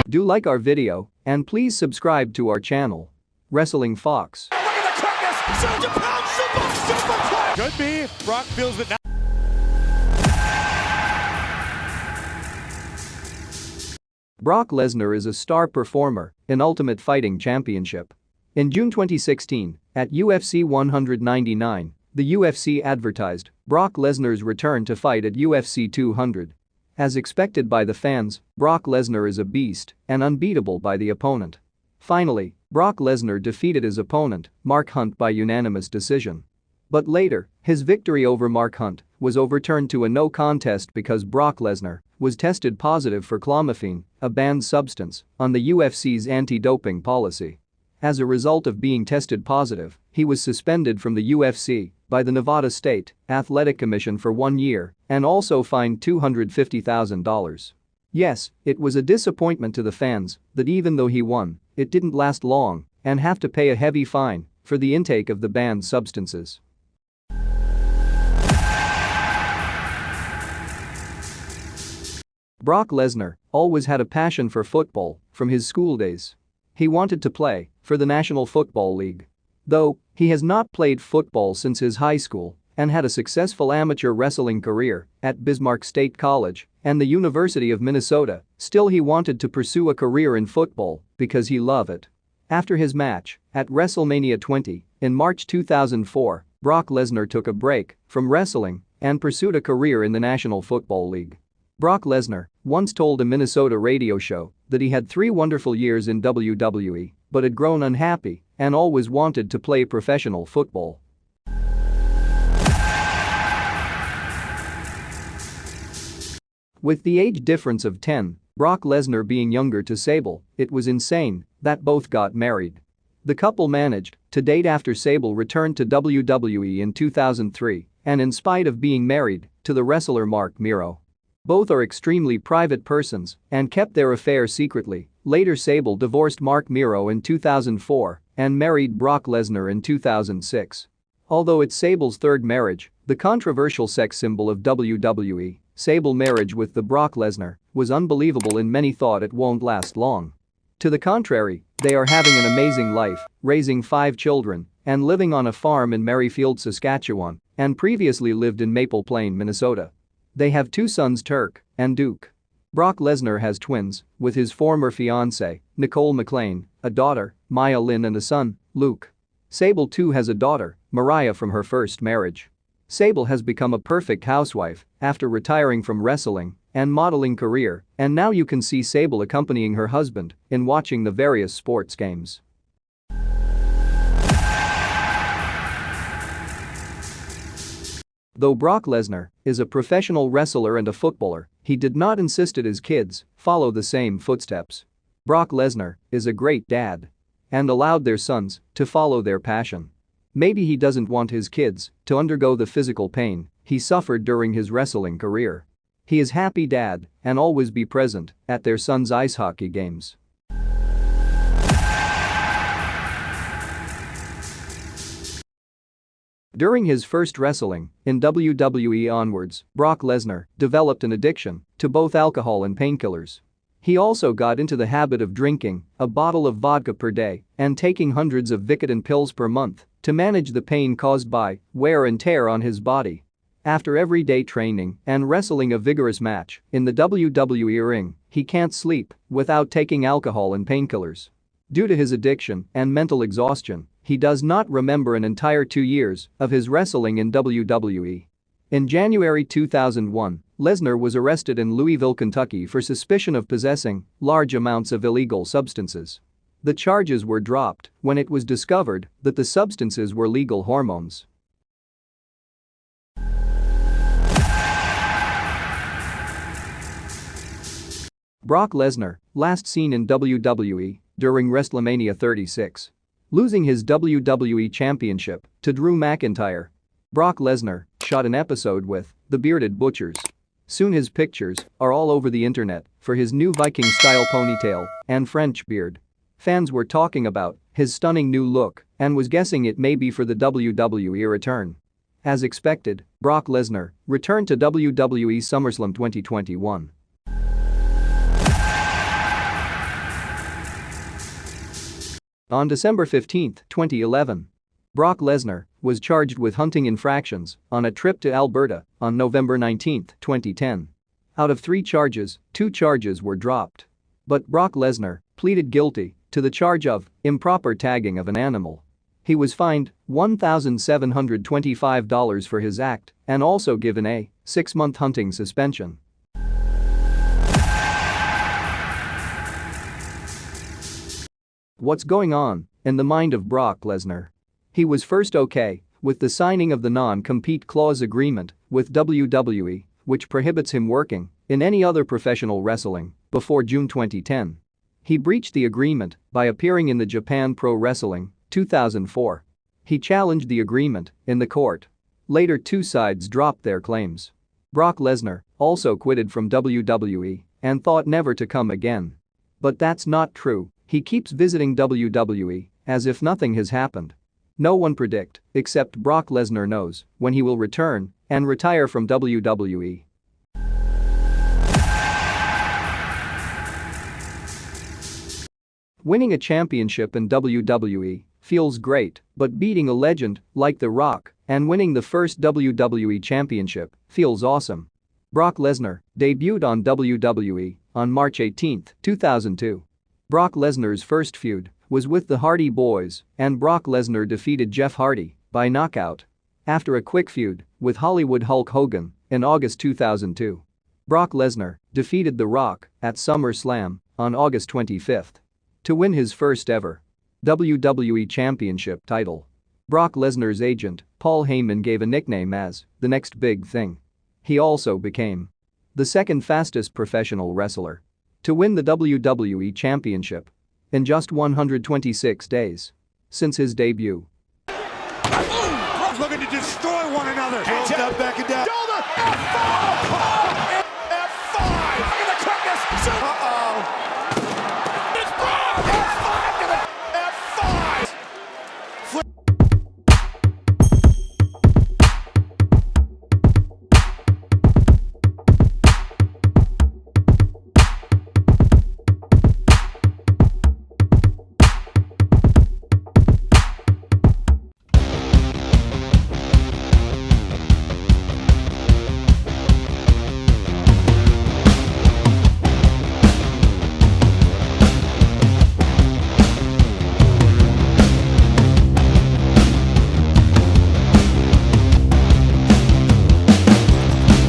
Do like our video and please subscribe to our channel. Wrestling Fox. Look at the quickness! 200 pounds, super Could be. Brock feels it now. Brock Lesnar is a star performer in Ultimate Fighting Championship. In June 2016, at UFC 199, the UFC advertised Brock Lesnar's return to fight at UFC 200. As expected by the fans, Brock Lesnar is a beast and unbeatable by the opponent. Finally, Brock Lesnar defeated his opponent, Mark Hunt, by unanimous decision. But later, his victory over Mark Hunt was overturned to a no contest because Brock Lesnar was tested positive for clomiphene, a banned substance, on the UFC's anti-doping policy. As a result of being tested positive, he was suspended from the UFC by the Nevada State Athletic Commission for 1 year and also fined $250,000. Yes, it was a disappointment to the fans that even though he won, it didn't last long and have to pay a heavy fine for the intake of the banned substances. Brock Lesnar always had a passion for football from his school days. He wanted to play for the National Football League. Though he has not played football since his high school and had a successful amateur wrestling career at Bismarck State College and the University of Minnesota, still he wanted to pursue a career in football because he loved it. After his match at WrestleMania 20 in March 2004, Brock Lesnar took a break from wrestling and pursued a career in the National Football League. Brock Lesnar once told a Minnesota radio show that he had 3 wonderful years in WWE but had grown unhappy and always wanted to play professional football. With the age difference of 10, Brock Lesnar being younger to Sable, it was insane that both got married. The couple managed to date after Sable returned to WWE in 2003 and in spite of being married to the wrestler Mark Miro. Both are extremely private persons and kept their affair secretly. Later, Sable divorced Mark Miro in 2004 and married Brock Lesnar in 2006. Although it's Sable's third marriage, the controversial sex symbol of WWE, Sable marriage with the Brock Lesnar was unbelievable and many thought it won't last long. To the contrary, they are having an amazing life, raising 5 children and living on a farm in Merrifield, Saskatchewan, and previously lived in Maple Plain, Minnesota. They have 2 sons, Turk and Duke. Brock Lesnar has twins with his former fiancée, Nicole McLean, a daughter, Maya Lynn, and a son, Luke. Sable too has a daughter, Mariah, from her first marriage. Sable has become a perfect housewife after retiring from wrestling and modeling career, and now you can see Sable accompanying her husband in watching the various sports games. Though Brock Lesnar is a professional wrestler and a footballer, he did not insist that his kids follow the same footsteps. Brock Lesnar is a great dad and allowed their sons to follow their passion. Maybe he doesn't want his kids to undergo the physical pain he suffered during his wrestling career. He is happy dad and always be present at their sons' ice hockey games. During his first wrestling in WWE onwards, Brock Lesnar developed an addiction to both alcohol and painkillers. He also got into the habit of drinking a bottle of vodka per day and taking hundreds of Vicodin pills per month to manage the pain caused by wear and tear on his body. After everyday training and wrestling a vigorous match in the WWE ring, he can't sleep without taking alcohol and painkillers. Due to his addiction and mental exhaustion, he does not remember an entire 2 years of his wrestling in WWE. In January 2001, Lesnar was arrested in Louisville, Kentucky for suspicion of possessing large amounts of illegal substances. The charges were dropped when it was discovered that the substances were legal hormones. Brock Lesnar, last seen in WWE during WrestleMania 36. Losing his WWE Championship to Drew McIntyre. Brock Lesnar shot an episode with the Bearded Butchers. Soon his pictures are all over the internet for his new Viking-style ponytail and French beard. Fans were talking about his stunning new look and was guessing it may be for the WWE return. As expected, Brock Lesnar returned to WWE SummerSlam 2021. On December 15, 2011, Brock Lesnar was charged with hunting infractions on a trip to Alberta on November 19, 2010. Out of 3 charges, 2 charges were dropped. But Brock Lesnar pleaded guilty to the charge of improper tagging of an animal. He was fined $1,725 for his act and also given a 6-month hunting suspension. What's going on in the mind of Brock Lesnar? He was first okay with the signing of the non-compete clause agreement with WWE, which prohibits him working in any other professional wrestling before June 2010. He breached the agreement by appearing in the Japan Pro Wrestling 2004. He challenged the agreement in the court. Later, 2 sides dropped their claims. Brock Lesnar also quitted from WWE and thought never to come again. But that's not true. He keeps visiting WWE as if nothing has happened. No one predict, except Brock Lesnar knows, when he will return and retire from WWE. Winning a championship in WWE feels great, but beating a legend like The Rock and winning the first WWE championship feels awesome. Brock Lesnar debuted on WWE on March 18, 2002. Brock Lesnar's first feud was with the Hardy Boys, and Brock Lesnar defeated Jeff Hardy by knockout. After a quick feud with Hollywood Hulk Hogan in August 2002, Brock Lesnar defeated The Rock at SummerSlam on August 25 to win his first ever WWE Championship title. Brock Lesnar's agent, Paul Heyman, gave a nickname as the next big thing. He also became the second fastest professional wrestler to win the WWE Championship in just 126 days since his debut. Looking to destroy one another. Hands up, back and down. Shoulder.